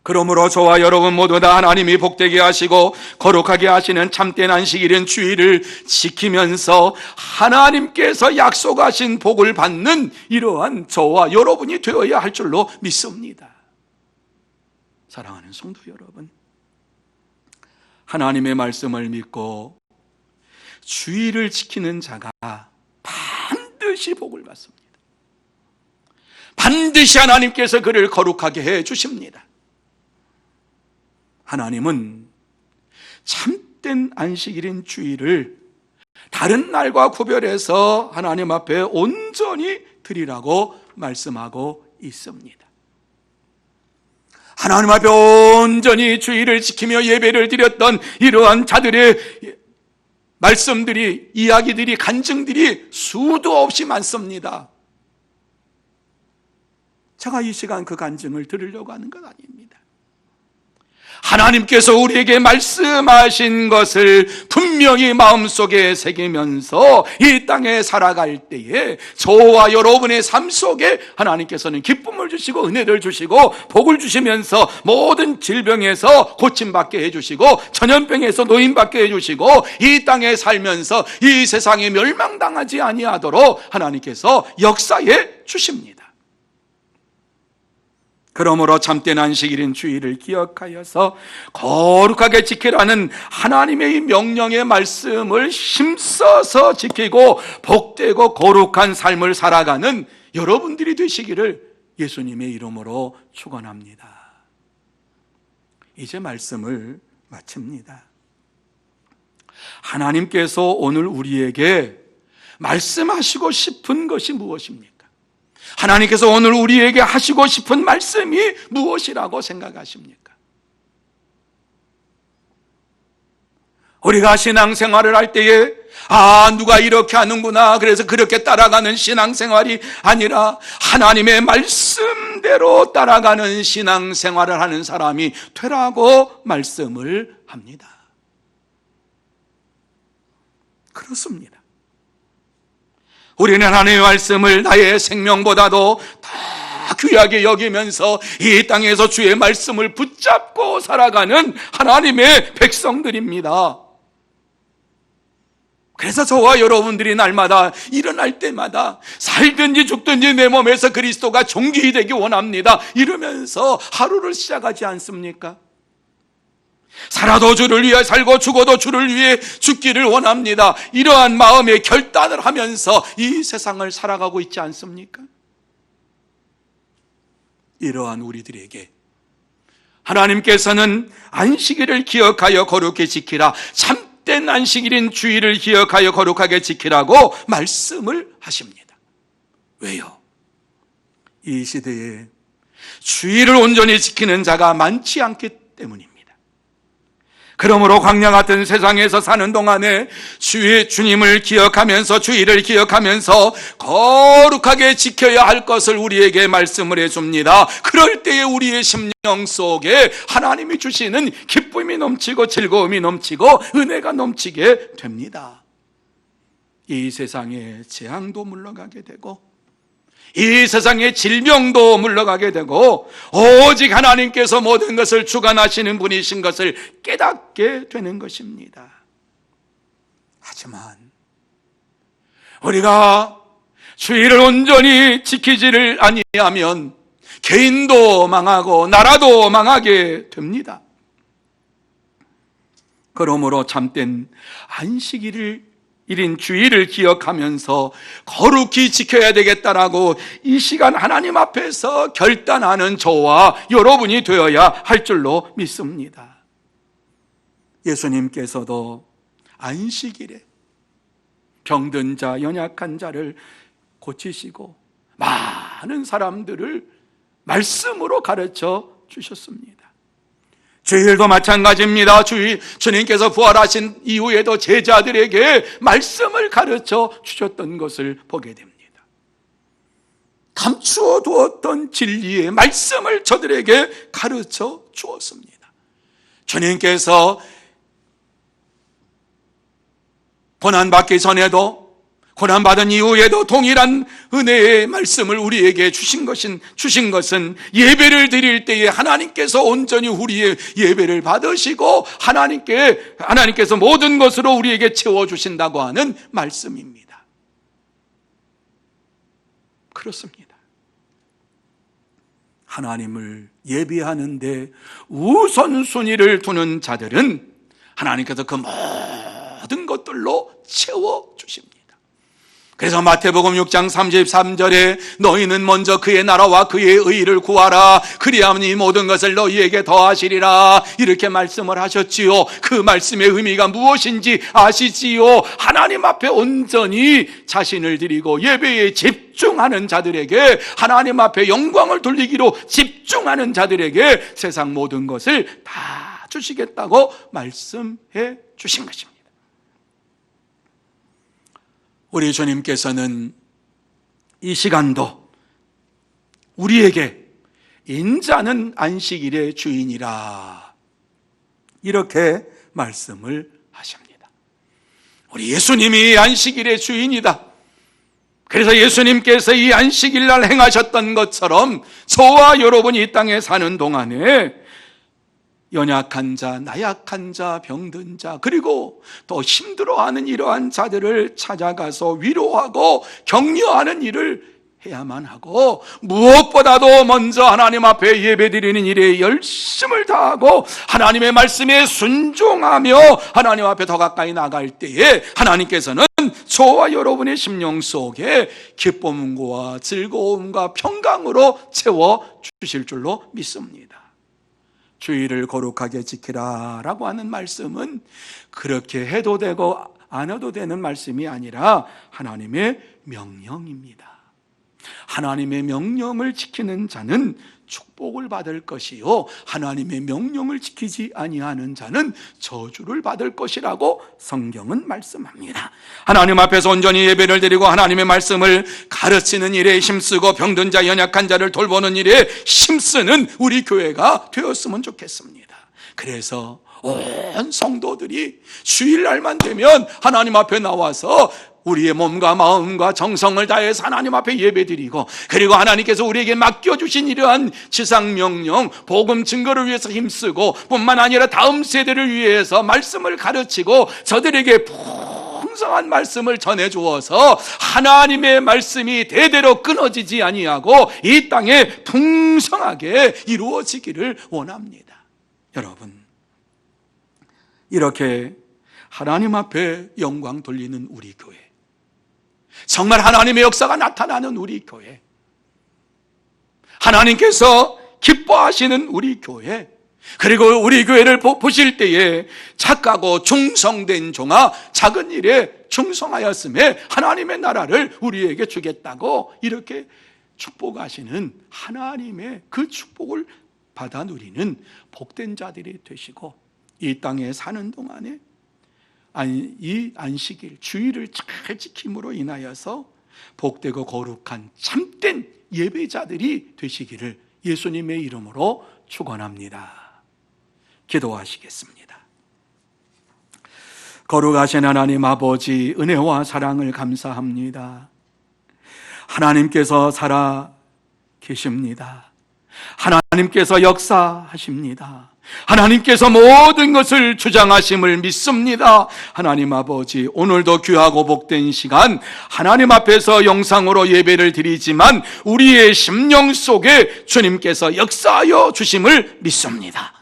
그러므로 저와 여러분 모두 다 하나님이 복되게 하시고 거룩하게 하시는 참된 안식일인 주일을 지키면서 하나님께서 약속하신 복을 받는 이러한 저와 여러분이 되어야 할 줄로 믿습니다. 사랑하는 성도 여러분, 하나님의 말씀을 믿고 주일을 지키는 자가 반드시 복을 받습니다. 반드시 하나님께서 그를 거룩하게 해 주십니다. 하나님은 참된 안식일인 주일을 다른 날과 구별해서 하나님 앞에 온전히 드리라고 말씀하고 있습니다. 하나님 앞에 온전히 주일을 지키며 예배를 드렸던 이러한 자들의 말씀들이, 이야기들이, 간증들이 수도 없이 많습니다. 제가 이 시간 그 간증을 들으려고 하는 건 아닙니다. 하나님께서 우리에게 말씀하신 것을 분명히 마음속에 새기면서 이 땅에 살아갈 때에 저와 여러분의 삶 속에 하나님께서는 기쁨을 주시고 은혜를 주시고 복을 주시면서 모든 질병에서 고침받게 해주시고 전염병에서 노인받게 해주시고 이 땅에 살면서 이 세상에 멸망당하지 아니하도록 하나님께서 역사해 주십니다. 그러므로 참된 안식일인 주일을 기억하여서 거룩하게 지키라는 하나님의 명령의 말씀을 힘써서 지키고 복되고 거룩한 삶을 살아가는 여러분들이 되시기를 예수님의 이름으로 축원합니다. 이제 말씀을 마칩니다. 하나님께서 오늘 우리에게 말씀하시고 싶은 것이 무엇입니까? 하나님께서 오늘 우리에게 하시고 싶은 말씀이 무엇이라고 생각하십니까? 우리가 신앙생활을 할 때에 누가 이렇게 하는구나, 그래서 그렇게 따라가는 신앙생활이 아니라 하나님의 말씀대로 따라가는 신앙생활을 하는 사람이 되라고 말씀을 합니다. 그렇습니다. 우리는 하나님의 말씀을 나의 생명보다도 더 귀하게 여기면서 이 땅에서 주의 말씀을 붙잡고 살아가는 하나님의 백성들입니다. 그래서 저와 여러분들이 날마다 일어날 때마다 살든지 죽든지 내 몸에서 그리스도가 존귀되기 원합니다 이러면서 하루를 시작하지 않습니까? 살아도 주를 위해 살고 죽어도 주를 위해 죽기를 원합니다. 이러한 마음의 결단을 하면서 이 세상을 살아가고 있지 않습니까? 이러한 우리들에게 하나님께서는 안식일을 기억하여 거룩히 지키라, 참된 안식일인 주일을 기억하여 거룩하게 지키라고 말씀을 하십니다. 왜요? 이 시대에 주일을 온전히 지키는 자가 많지 않기 때문입니다. 그러므로 광야 같은 세상에서 사는 동안에 주님을 기억하면서 주일을 기억하면서 거룩하게 지켜야 할 것을 우리에게 말씀을 해줍니다. 그럴 때에 우리의 심령 속에 하나님이 주시는 기쁨이 넘치고 즐거움이 넘치고 은혜가 넘치게 됩니다. 이 세상에 재앙도 물러가게 되고 이 세상의 질병도 물러가게 되고 오직 하나님께서 모든 것을 주관하시는 분이신 것을 깨닫게 되는 것입니다. 하지만 우리가 주일을 온전히 지키지를 아니하면 개인도 망하고 나라도 망하게 됩니다. 그러므로 참된 안식일인 주일을 기억하면서 거룩히 지켜야 되겠다라고 이 시간 하나님 앞에서 결단하는 저와 여러분이 되어야 할 줄로 믿습니다. 예수님께서도 안식일에 병든 자, 연약한 자를 고치시고 많은 사람들을 말씀으로 가르쳐 주셨습니다. 주일도 마찬가지입니다. 주님께서 부활하신 이후에도 제자들에게 말씀을 가르쳐 주셨던 것을 보게 됩니다. 감추어 두었던 진리의 말씀을 저들에게 가르쳐 주었습니다. 주님께서 고난받기 전에도 고난받은 이후에도 동일한 은혜의 말씀을 우리에게 주신 것은 예배를 드릴 때에 하나님께서 온전히 우리의 예배를 받으시고 하나님께서 모든 것으로 우리에게 채워주신다고 하는 말씀입니다. 그렇습니다. 하나님을 예배하는데 우선순위를 두는 자들은 하나님께서 그 모든 것들로 채워주십니다. 그래서 마태복음 6장 33절에 너희는 먼저 그의 나라와 그의 의를 구하라, 그리하면 이 모든 것을 너희에게 더하시리라, 이렇게 말씀을 하셨지요. 그 말씀의 의미가 무엇인지 아시지요? 하나님 앞에 온전히 자신을 드리고 예배에 집중하는 자들에게, 하나님 앞에 영광을 돌리기로 집중하는 자들에게 세상 모든 것을 다 주시겠다고 말씀해 주신 것입니다. 우리 주님께서는 이 시간도 우리에게 인자는 안식일의 주인이라 이렇게 말씀을 하십니다. 우리 예수님이 안식일의 주인이다. 그래서 예수님께서 이 안식일 날 행하셨던 것처럼 저와 여러분이 이 땅에 사는 동안에 연약한 자, 나약한 자, 병든 자, 그리고 또 힘들어하는 이러한 자들을 찾아가서 위로하고 격려하는 일을 해야만 하고, 무엇보다도 먼저 하나님 앞에 예배드리는 일에 열심을 다하고 하나님의 말씀에 순종하며 하나님 앞에 더 가까이 나갈 때에 하나님께서는 저와 여러분의 심령 속에 기쁨과 즐거움과 평강으로 채워주실 줄로 믿습니다. 주의를 거룩하게 지키라 라고 하는 말씀은 그렇게 해도 되고 안 해도 되는 말씀이 아니라 하나님의 명령입니다. 하나님의 명령을 지키는 자는 축복을 받을 것이요, 하나님의 명령을 지키지 아니하는 자는 저주를 받을 것이라고 성경은 말씀합니다. 하나님 앞에서 온전히 예배를 드리고 하나님의 말씀을 가르치는 일에 힘쓰고 병든 자, 연약한 자를 돌보는 일에 힘쓰는 우리 교회가 되었으면 좋겠습니다. 그래서 온 성도들이 주일날만 되면 하나님 앞에 나와서 우리의 몸과 마음과 정성을 다해서 하나님 앞에 예배드리고, 그리고 하나님께서 우리에게 맡겨주신 이러한 지상명령, 복음 증거를 위해서 힘쓰고, 뿐만 아니라 다음 세대를 위해서 말씀을 가르치고 저들에게 풍성한 말씀을 전해주어서 하나님의 말씀이 대대로 끊어지지 아니하고 이 땅에 풍성하게 이루어지기를 원합니다. 여러분, 이렇게 하나님 앞에 영광 돌리는 우리 교회, 정말 하나님의 역사가 나타나는 우리 교회, 하나님께서 기뻐하시는 우리 교회, 그리고 우리 교회를 보실 때에 착하고 충성된 종아 작은 일에 충성하였음에 하나님의 나라를 우리에게 주겠다고 이렇게 축복하시는 하나님의 그 축복을 받아 누리는 복된 자들이 되시고, 이 땅에 사는 동안에 이 안식일, 주일을 잘 지킴으로 인하여서 복되고 거룩한 참된 예배자들이 되시기를 예수님의 이름으로 축원합니다. 기도하시겠습니다. 거룩하신 하나님 아버지, 은혜와 사랑을 감사합니다. 하나님께서 살아 계십니다. 하나님께서 역사하십니다. 하나님께서 모든 것을 주장하심을 믿습니다. 하나님 아버지, 오늘도 귀하고 복된 시간 하나님 앞에서 영상으로 예배를 드리지만 우리의 심령 속에 주님께서 역사하여 주심을 믿습니다.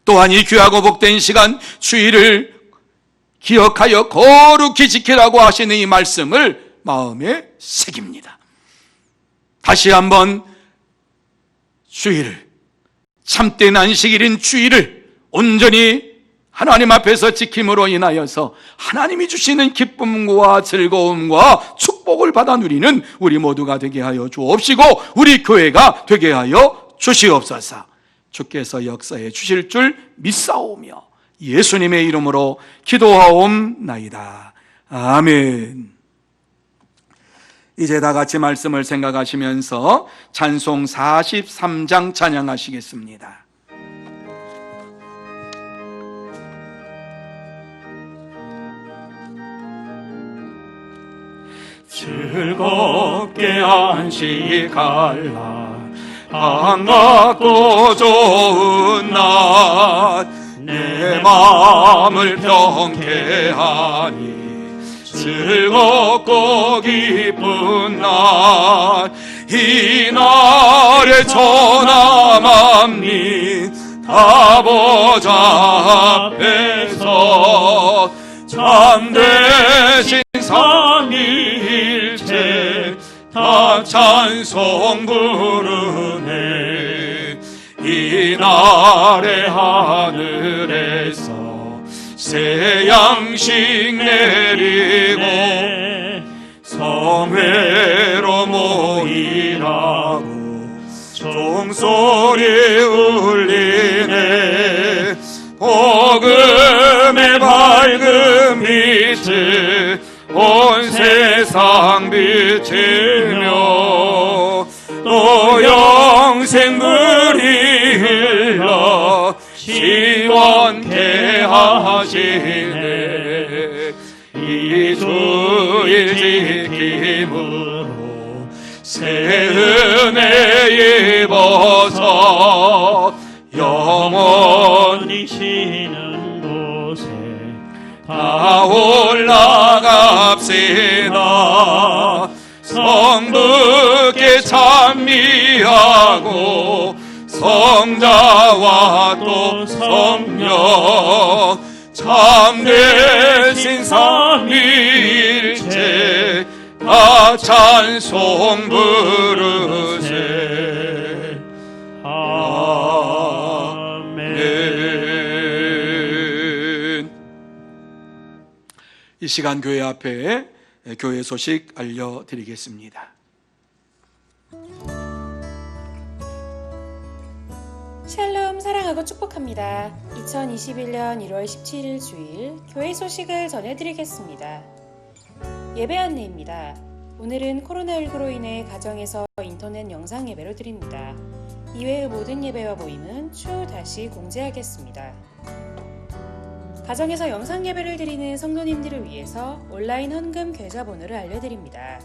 또한 이 귀하고 복된 시간 주일을 기억하여 거룩히 지키라고 하시는 이 말씀을 마음에 새깁니다. 다시 한번 주일을, 참된 안식일인 주일을 온전히 하나님 앞에서 지킴으로 인하여서 하나님이 주시는 기쁨과 즐거움과 축복을 받아 누리는 우리 모두가 되게 하여 주옵시고 우리 교회가 되게 하여 주시옵소서. 주께서 역사해 주실 줄 믿사오며 예수님의 이름으로 기도하옵나이다. 아멘. 이제 다 같이 말씀을 생각하시면서 찬송 43장 찬양하시겠습니다. 즐겁게 안식할라, 반갑고 좋은 날, 내 마음을 평쾌하니 즐겁고 기쁜 날, 이 날에 천하만민 다보자 앞에서 참되신 삼위일체 다 찬송 부르네. 이 날에 하늘에서 새 양식 내리고 성회로 모이라고 종소리 울리네. 복음의 밝은 빛을 온 세상 비치며 또 영생물이 흘러 시원케 하시네. 이 주일 지킴으로 새 은혜 입어서 영원히 쉬는 곳에 다 올라갑시다. 성부께 찬미하고 성자와 또 성령 참되신 삼위일체 다 찬송 부르세. 아멘. 이 시간 교회 앞에 교회 소식 알려드리겠습니다. 샬롬, 사랑하고 축복합니다. 2021년 1월 17일 주일 교회 소식을 전해드리겠습니다. 예배 안내입니다. 오늘은 코로나19로 인해 가정에서 인터넷 영상 예배로 드립니다. 이외의 모든 예배와 모임은 추후 다시 공지하겠습니다. 가정에서 영상 예배를 드리는 성도님들을 위해서 온라인 헌금 계좌번호를 알려드립니다.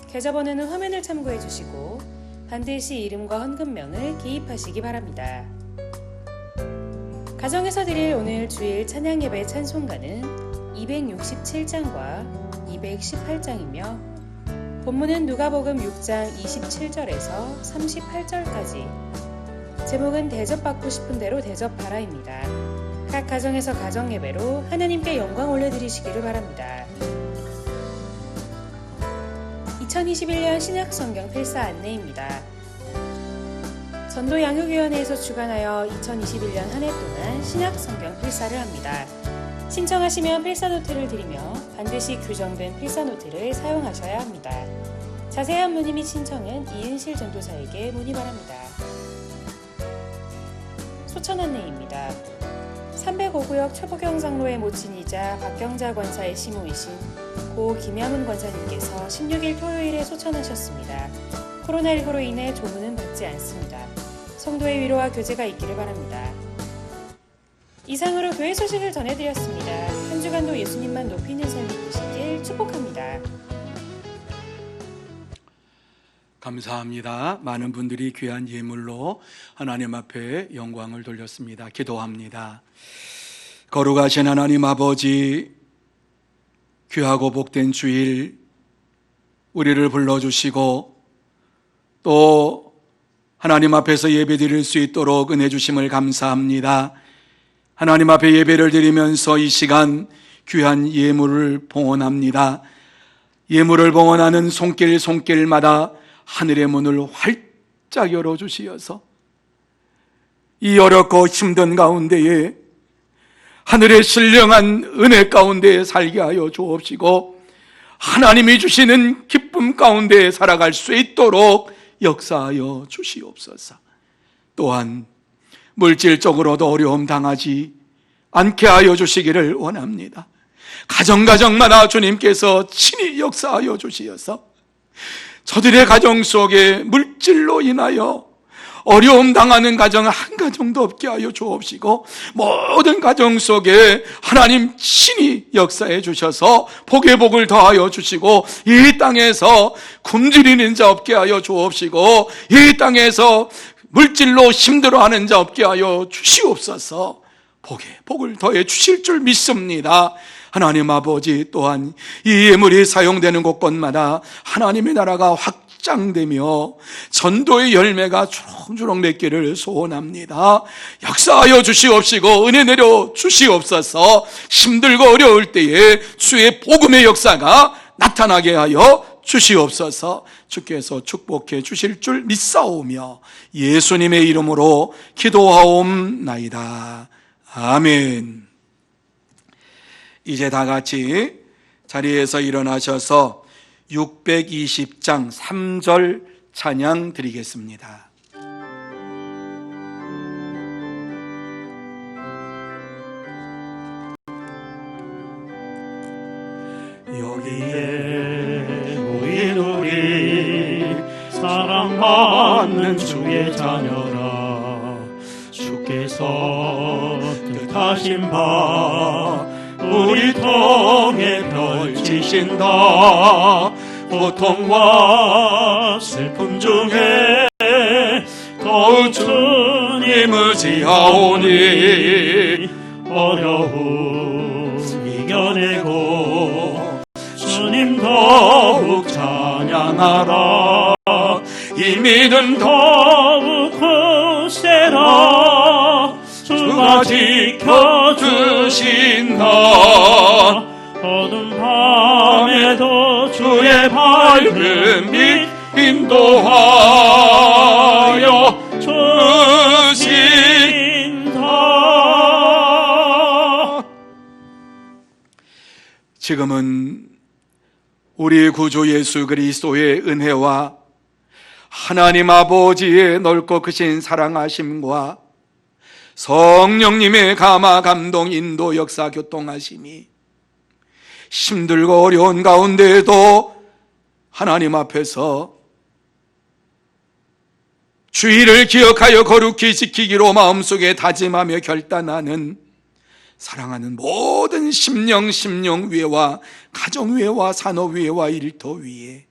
계좌번호는 화면을 참고해 주시고 반드시 이름과 헌금명을 기입하시기 바랍니다. 가정에서 드릴 오늘 주일 찬양 예배 찬송가는 267장과 218장이며 본문은 누가복음 6장 27절에서 38절까지. 제목은 대접받고 싶은 대로 대접하라입니다. 각 가정에서 가정 예배로 하나님께 영광 올려드리시기를 바랍니다. 2021년 신약성경 필사 안내입니다. 전도양육위원회에서 주관하여 2021년 한 해 동안 신약성경 필사를 합니다. 신청하시면 필사노트를 드리며 반드시 규정된 필사노트를 사용하셔야 합니다. 자세한 문의 및 신청은 이은실 전도사에게 문의 바랍니다. 소천 안내입니다. 305구역 최보경장로의 모친이자 박경자 권사의 시모이신 고 김양훈 권사님께서 16일 토요일에 소천하셨습니다. 코로나19로 인해 조문은 받지 않습니다. 성도의 위로와 교제가 있기를 바랍니다. 이상으로 교회 소식을 전해드렸습니다. 한 주간도 예수님만 높이는 삶이 되시길 축복합니다. 감사합니다. 많은 분들이 귀한 예물로 하나님 앞에 영광을 돌렸습니다. 기도합니다. 거룩하신 하나님 아버지, 귀하고 복된 주일 우리를 불러주시고 또 하나님 앞에서 예배드릴 수 있도록 은혜 주심을 감사합니다. 하나님 앞에 예배를 드리면서 이 시간 귀한 예물을 봉헌합니다. 예물을 봉헌하는 손길마다 하늘의 문을 활짝 열어주시어서 이 어렵고 힘든 가운데에 하늘의 신령한 은혜 가운데 살게 하여 주옵시고 하나님이 주시는 기쁨 가운데 살아갈 수 있도록 역사하여 주시옵소서. 또한 물질적으로도 어려움 당하지 않게 하여 주시기를 원합니다. 가정마다 주님께서 친히 역사하여 주시어서 저들의 가정 속에 물질로 인하여 어려움 당하는 가정 한 가정도 없게 하여 주옵시고 모든 가정 속에 하나님 친히 역사해 주셔서 복의 복을 더하여 주시고 이 땅에서 굶주리는 자 없게 하여 주옵시고 이 땅에서 물질로 힘들어하는 자 없게 하여 주시옵소서. 복의 복을 더해 주실 줄 믿습니다. 하나님 아버지, 또한 이 예물이 사용되는 곳곳마다 하나님의 나라가 확장되며 전도의 열매가 주렁주렁 맺기를 소원합니다. 역사하여 주시옵시고 은혜 내려 주시옵소서. 힘들고 어려울 때에 주의 복음의 역사가 나타나게 하여 주시옵소서. 주께서 축복해 주실 줄 믿사오며 예수님의 이름으로 기도하옵나이다. 아멘. 이제 다 같이 자리에서 일어나셔서 620장 3절 찬양 드리겠습니다. 여기에 모인 우리 사랑받는 주의 자녀라. 주께서 뜻하시는 하신 바 우리 통해 펼치신다. 고통과 슬픔 중에 더욱 주님 의지하오니 어려움 이겨내고 주님 더욱 찬양하라. 이 믿음 더욱 굳세라. 주가 지켜주신다. 어두운 밤에도 주의 밝은 빛 인도하여 주신다. 지금은 우리 구주 예수 그리스도의 은혜와 하나님 아버지의 넓고 크신 사랑하심과 성령님의 감화 감동 인도 역사 교통하심이 힘들고 어려운 가운데에도 하나님 앞에서 주의를 기억하여 거룩히 지키기로 마음속에 다짐하며 결단하는 사랑하는 모든 심령 위에와 가정 위에와 산업 위에와 일터 위에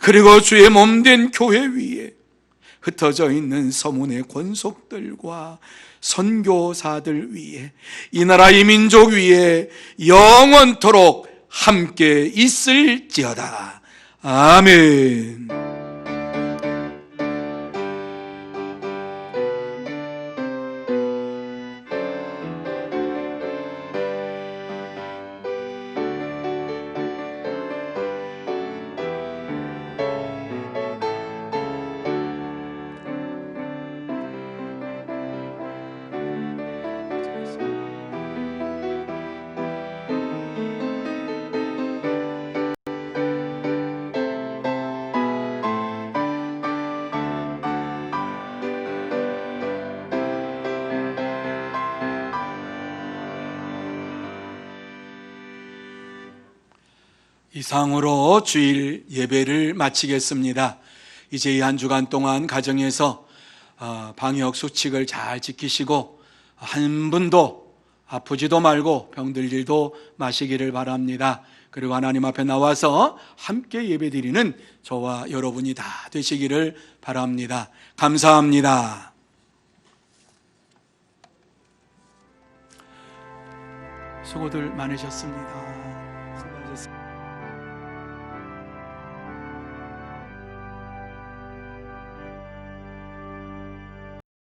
그리고 주의 몸된 교회 위에 흩어져 있는 서문의 권속들과 선교사들 위에 이 나라 이 민족 위에 영원토록 함께 있을지어다. 아멘. 이상으로 주일 예배를 마치겠습니다. 이제 이 한 주간 동안 가정에서 방역 수칙을 잘 지키시고 한 분도 아프지도 말고 병들지도 마시기를 바랍니다. 그리고 하나님 앞에 나와서 함께 예배드리는 저와 여러분이 다 되시기를 바랍니다. 감사합니다. 수고들 많으셨습니다.